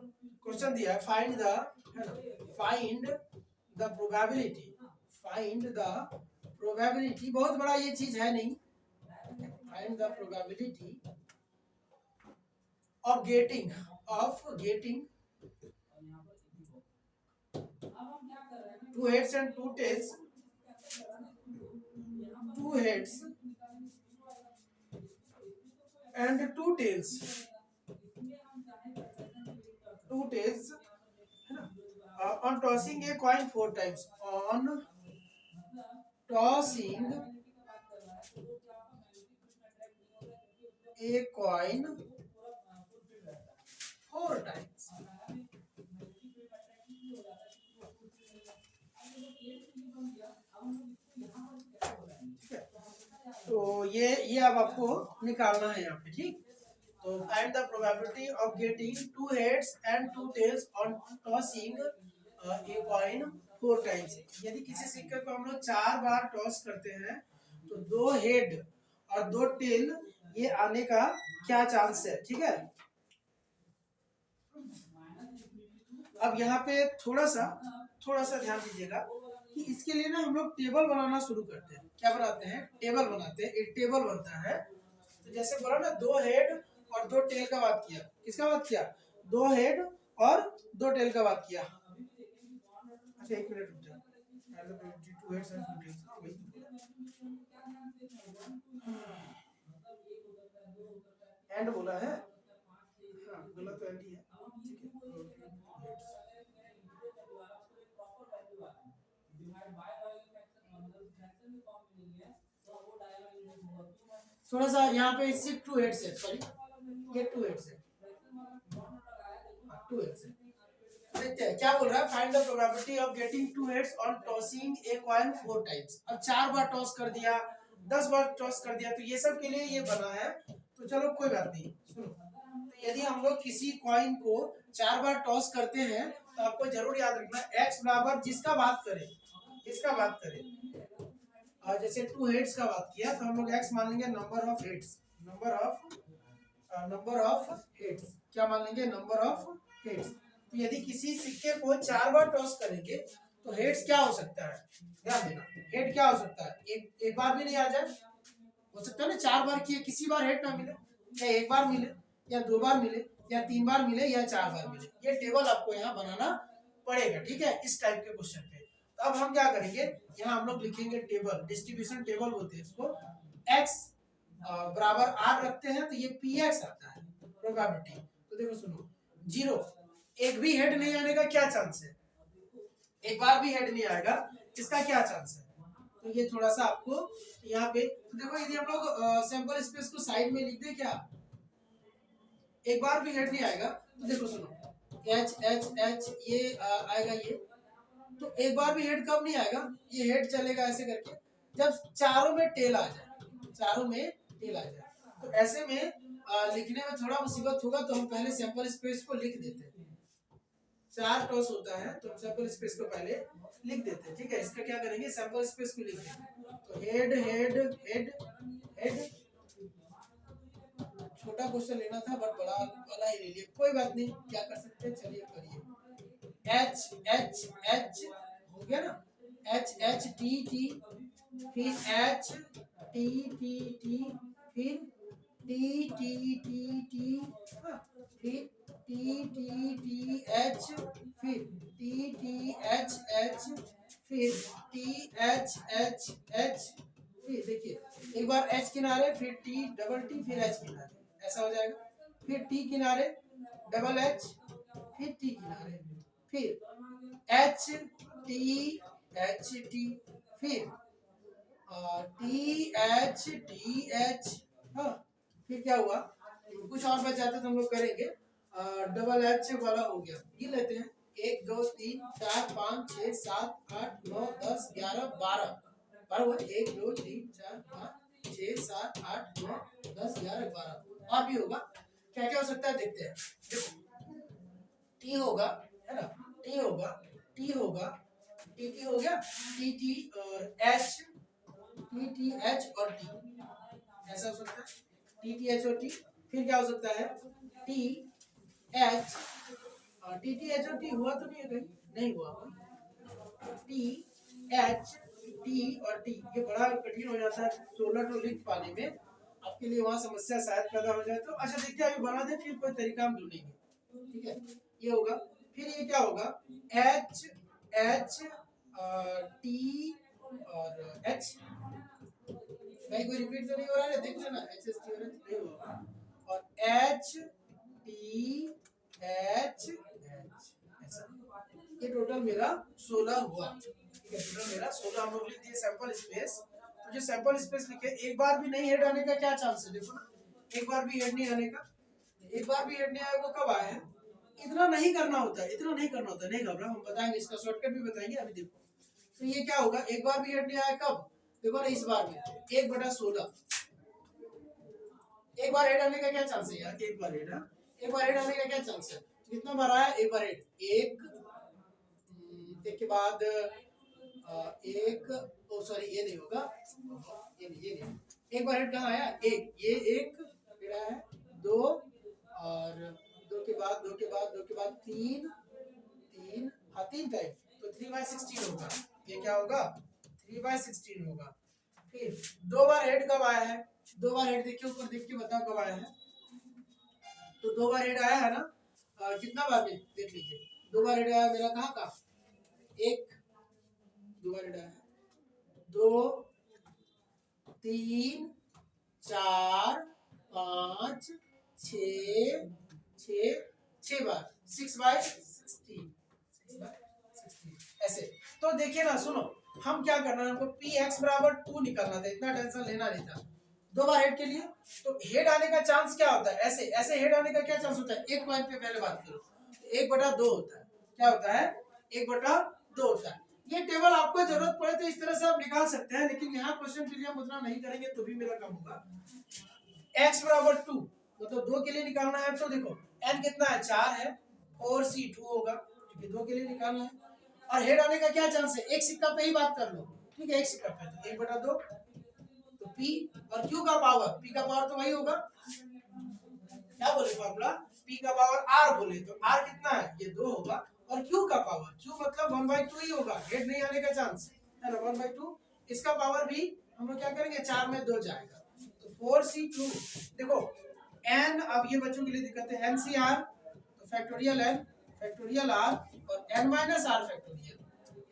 क्वेश्चन दिया है, फाइंड द, है ना, find the probability, find the probability, बहुत बड़ा ये चीज है नहीं, find the probability of getting, of getting 2 heads and 2 tails, 2 heads and 2 tails, 2 tails, है ना, on tossing a coin 4 times, on tossing a coin 4 times, तो ये अब आपको निकालना है यहाँ पे, ठीक। तो find the probability of getting 2 heads and 2 tails on tossing a coin 4 times। यदि किसी सिक्के को हम लोग 4 बार टॉस करते हैं तो 2 हेड और 2 टेल ये आने का क्या चांस है, ठीक है। अब यहाँ पे थोड़ा सा ध्यान दीजिएगा कि इसके लिए ना हम लोग टेबल बनाना शुरू करते हैं। क्या बनाते हैं, टेबल बनाते हैं, एक टेबल बनता है। तो जैसे बोला ना, 2 हेड और 2 टेल का बात किया, किसका बात किया, 2 हेड और 2 टेल का बात किया। अच्छा एक मिनट रुक जाओ, 2 heads and 2 tails, एंड बोला है, हाँ बोला तो एंड ही है, ठीक है। थोड़ा सा यहाँ पे सिर्फ 2 हेड्स है, सॉरी ये 2 हेड्स है, 2 हेड्स है। देखते हैं क्या बोल रहा है, find the probability of getting 2 heads on tossing a coin 4 times. अब 4 बार टॉस कर दिया, 10 बार टॉस कर दिया, तो ये सब के लिए ये बना है। तो चलो कोई बात नहीं, सुनो, तो यदि हम लोग किसी कॉइन को 4 बार टॉस करते हैं तो आपको जरूर याद रखना एक्स बराबर जिसका बात करें, किसका बात करें, और जैसे 2 हेड्स का बात किया तो हम लोग एक्स मान लेंगे number of heads, number of heads क्या मान लेंगे, नंबर ऑफ हेड्स। तो यदि किसी सिक्के को 4 बार टॉस करेंगे तो हेड्स क्या हो सकता है, ध्यान देना, हेड क्या हो सकता है, एक बार भी नहीं आ जाए, हो सकता है ना 4 बार किए किसी बार हेड ना मिले, या एक बार मिले या 2 बार मिले या 3 बार मिले या 4 बार मिले, ये टेबल आपको यहाँ बनाना पड़ेगा, ठीक है, इस टाइप के क्वेश्चन पे। तो अब हम क्या करेंगे, यहाँ हम लोग लिखेंगे टेबल, डिस्ट्रीब्यूशन टेबल बोलते हैं इसको, एक्स बराबर आर रखते हैं तो ये पी एक्स आता है प्रोबेबिलिटी। तो देखो सुनो, 0, एक भी हेड नहीं आने का क्या चांस है, एक बार भी हेड नहीं आएगा, इसका क्या चांस है। तो ये थोड़ा सा आपको यहाँ पे, तो देखो यदि हम लोग सैंपल स्पेस को साइड में लिख दे क्या, एक बार भी हेड नहीं आएगा, तो देखो सुनो एच एच एच ये आएगा ये, तो एक बार भी हेड कब नहीं आएगा, ये हेड चलेगा ऐसे करके जब चारों में टेल आ जाए, चारों में टेल आ जाए। तो ऐसे में लिखने में थोड़ा मुसीबत होगा, तो हम पहले सैंपल स्पेस को लिख देते हैं, 4 टॉस होता है तो हम सैंपल स्पेस को पहले लिख देते हैं, ठीक है। इसका क्या करेंगे, सैंपल स्पेस को लिख देंगे, तो हेड हेड हेड हेड, छोटा क्वेश्चन लेना था बट बड़ा वाला ही ले लिया, कोई बात नहीं, क्या कर सकते हैं, चलिए करिए। एच एच एच हो गया ना, एच एच टी टी, फिर एच टी टी टी, फिर टी टी टी टी, फिर टी टी टी एच, फिर टी टी एच एच, फिर टी एच एच एच, फिर देखिए एक बार एच किनारे, फिर टी डबल टी, फिर एच किनारे, ऐसा हो जाएगा, फिर टी किनारे डबल एच, फिर टी किनारे, फिर एच टी, फिर टी एच, हाँ फिर क्या हुआ, कुछ और बच जाता तो हम लोग करेंगे, डबल एच वाला हो गया, ये लेते हैं 1 2 3 4 5 6 7 8 9 10 11 12 हुआ, 1 2 3 4 5 6 7 8 9 10 11 12, और भी होगा, क्या क्या हो सकता है देखते हैं। देखो टी होगा, है ना, टी होगा, टी होगा, टी टी हो गया, टी टी और एच, टी टी एच और टी, ऐसा हो सकता है, टी टी एच और टी। फिर क्या हो सकता है, T H, T T H और टी हुआ तो नहीं है, कहीं नहीं हुआ, टी एच टी और टी, ये बड़ा कठिन हो जाता है 16 तो लिख पाने में, आपके लिए वहाँ समस्या शायद पैदा हो जाए, तो अच्छा देखते हैं अभी बना दे, फिर कोई तरीका हम ढूंढेंगे, ठीक है। ये होगा, फिर ये क्या होगा, एच एच टी और एच, कहीं कोई रिपीट तो नहीं हो रहा है, देख लेना, एच एस टी और एच नहीं होगा, और एच टी एच एच, ऐसा, ये टोटल मेरा 16 हुआ, ठीक है, टोटल मेरा 16 हम लोग लिख दिए सैंपल स्पेस। तो जो सैंपल स्पेस लिखे, एक बार भी नहीं हेड आने का क्या चांस है, देखो ना, एक बार भी हेड नहीं आने का, एक बार भी हेड नहीं आएगा, कब आया है, इतना नहीं करना होता है, इतना नहीं करना होता है, नहीं घबरा, हम बताएंगे, इसका शॉर्टकट भी बताएंगे, अभी देखो। तो ये क्या होगा, एक बार भी हेड नहीं आया, कब, देखो ना, इस बार में 1/16, एक बार हेड आने का क्या चांस है यार, एक बार हेड, एक बार हेड आने का क्या चांस है, कितना बार आया, एक बार हेड, एक के बाद एक, ओ सॉरी ये नहीं होगा, ये नहीं, एक बार हेड कहाँ आया, एक, ये एक हेड आया है, 2 और 2 के बाद 2 के बाद 2 के बाद 3 3, हाँ 3 टाइम, तो 3/16 होगा, ये क्या होगा, 3/16 होगा। फिर 2 बार हेड कब आया है, 2 बार हेड देखिए, ऊपर देख के बताओ कब आया है, तो 2 बार हेड आया है ना, कितना बार में देख लीजिए, 2 बार हेड आया मेरा, कहाँ का, एक, 2 बार हेड आया है, 2 3 4 5 6 6 बार 6/16 ऐसे। तो देखिए ना, सुनो, हम क्या करना है, हमको px बराबर 2 निकालना था, इतना टेंशन लेना नहीं था। 2 बार हेड के लिए तो हेड आने का चांस क्या होता है, ऐसे ऐसे हेड आने का क्या चांस होता है, एक पॉइंट पे पहले बात करो, 1/2 होता है। क्या होता है, 1/2 होता है। ये टेबल आपको जरूरत पड़े तो इस तरह से आप निकाल सकते हैं, लेकिन यहाँ क्वेश्चन के लिए हम उतना नहीं करेंगे तो भी मेरा काम होगा। x बराबर 2 मतलब 2 के लिए निकालना है, तो देखो n कितना है, 4 है, 4c2 होगा, ठीक है, 2 के लिए निकालना है। और हेड आने का क्या चांस है, एक सिक्का पे ही बात कर लो, ठीक है, एक सिक्का पे, तो 1/2 तो p और q का पावर, p का पावर तो वही होगा, क्या बोले फॉर्मूला, p का पावर r बोले, तो r कितना है, ये 2 होगा, और q का पावर, q मतलब 1/2 ही होगा, हेड नहीं आने का चांस है ना, 1/2। इसका पावर भी हम लोग क्या करेंगे, 4 में 2 जाएगा, तो 4c2। देखो n, अब ये बच्चों के लिए दिक्कत है, ncr तो फैक्टोरियल n फैक्टोरियल r और n माइनस r फैक्टोरियल।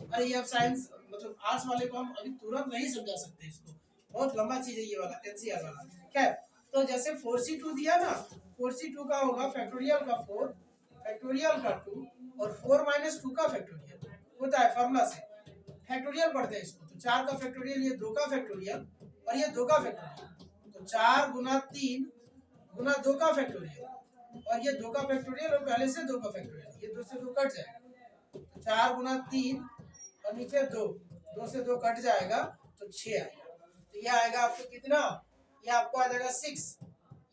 अरे ये अब साइंस मतलब आर्ट्स वाले को हम अभी तुरंत नहीं समझा सकते, इसको बहुत लंबा चीज है ये वाला ncr वाला। खैर, तो जैसे 4c2 दिया ना, 4c2 का होगा फैक्टोरियल का 4 फैक्टोरियल का 2 और 4 माइनस 2 का फैक्टोरियल होता है, फॉर्मूला से फैक्टोरियल पढ़ते हैं इसको, तो 4 का फैक्टोरियल, ये 2 का फैक्टोरियल और ये 2 का फैक्टोरियल, तो 4 गुना 3 गुना 2 का फैक्टोरियल, और ये 2 का फैक्टोरियल और पहले से 2 का फैक्टोरियल, ये 2 से 2 कट जाएगा, तो 4 गुना 3 और नीचे 2, 2 से 2 कट जाएगा तो 6 आएगा। तो ये आएगा आपको कितना, ये आपको आ जाएगा 6,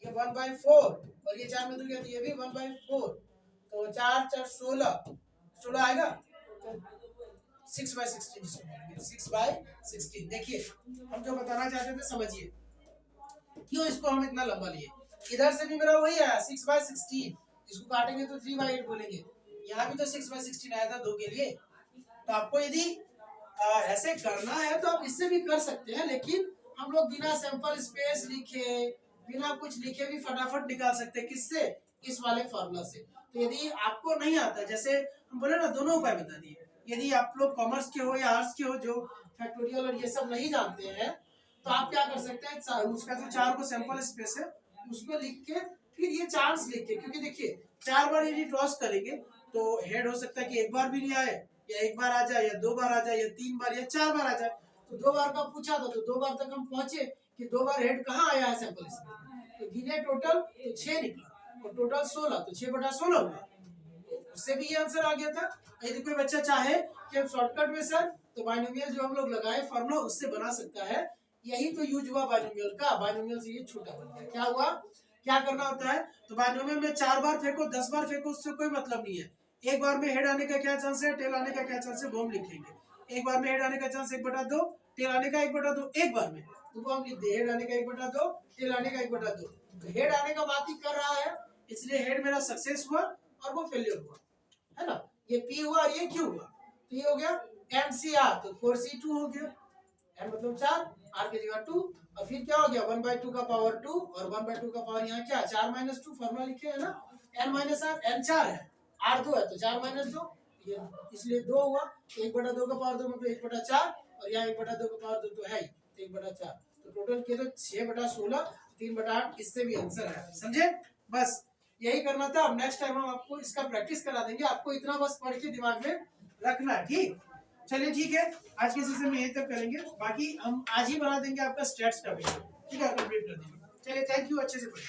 ये 1/4 और ये 4 में 2 गया तो ये भी 1/4, तो 4 4 16 आएगा, तो 6/16 जिसको बोलेंगे 6/16। देखिए हम जो बताना चाहते थे समझिए, क्यों इसको हम इतना लंबा लिए, इधर से भी मेरा वही आया 6/16, इसको काटेंगे तो 3/8 बोलेंगे, यहाँ भी तो 6/16 आया था 2 के लिए। तो आपको यदि ऐसे करना है तो आप इससे भी कर सकते हैं, लेकिन हम लोग बिना सैंपल स्पेस लिखे, बिना कुछ लिखे भी फटाफट निकाल सकते हैं, किससे, इस वाले फॉर्मूला से। तो यदि आपको नहीं आता, जैसे हम बोले ना दोनों उपाय बता दिए, यदि आप लोग कॉमर्स के हो या आर्ट्स के हो जो फैक्टोरियल और ये सब नहीं जानते हैं, तो आप क्या कर सकते हैं, उसका जो 4 को सैंपल स्पेस है उसको लिख के फिर ये चांस लिख के, क्योंकि देखिए 4 बार यदि क्रॉस करेंगे तो हेड हो सकता है कि एक बार भी नहीं आए, या एक बार आ जाए, या 2 बार आ जाए, या 3 बार या 4 बार आ जाए। तो 2 बार का पूछा था तो 2 बार तक हम पहुंचे कि 2 बार हेड कहाँ आया है सैंपल स्पेस, तो गिने टोटल तो 6 निकला, और टोटल 16, तो 6/16 हुआ, उससे भी ये आंसर आ गया था। यदि कोई बच्चा चाहे कि हम शॉर्टकट में सर, तो बाइनोमियल जो हम लोग लगाए फॉर्मूला उससे बना सकता है, यही तो यूज हुआ बाइनोमियल का, बाइनोमियल से ये छोटा बन गया। क्या हुआ, क्या करना होता है, तो बाइनोमियल में 4 बार फेंको 10 बार फेंको उससे कोई मतलब नहीं है, एक बार में हेड आने का क्या चांस है, टेल आने का क्या चांस है, वो हम लिखेंगे। एक बार में हेड आने का चांस 1/2, टेल आने का 1/2, एक बार में, तो वो हम लिख दे, हेड आने का 1/2, टेल आने का 1/2। तो हेड आने का बात ही कर रहा है, इसलिए हेड मेरा सक्सेस हुआ और वो फेलियर हुआ, है ना, ये P हुआ और ये Q हुआ, तो ये हो गया MCR, तो 4C2 हो गया, n मतलब 4, r की जगह 2, और फिर क्या हो गया 1/2 का पावर 2 और 1/2 का पावर यहाँ क्या 4 - 2 फॉर्मूला लिखे है ना, n माइनस r, n 4 है, r 2 है तो 4 - 2, ये इसलिए 2 हुआ, 1/2 का पावर 2 मतलब 1/4, और यहाँ 1/2 का पावर 2 तो है ही, तो 1/4, तो टोटल किया तो 6/16, 3/8, इससे भी आंसर आया, समझे, बस यही करना था। अब नेक्स्ट टाइम हम आपको इसका प्रैक्टिस करा देंगे, आपको इतना बस पढ़ के दिमाग में रखना है, ठीक। चलिए ठीक है, आज के सेशन में यही तक करेंगे, बाकी हम आज ही बना देंगे आपका स्टैट्स का वीडियो, ठीक है, कंप्लीट कर देंगे। चलिए थैंक यू, अच्छे से पढ़िए।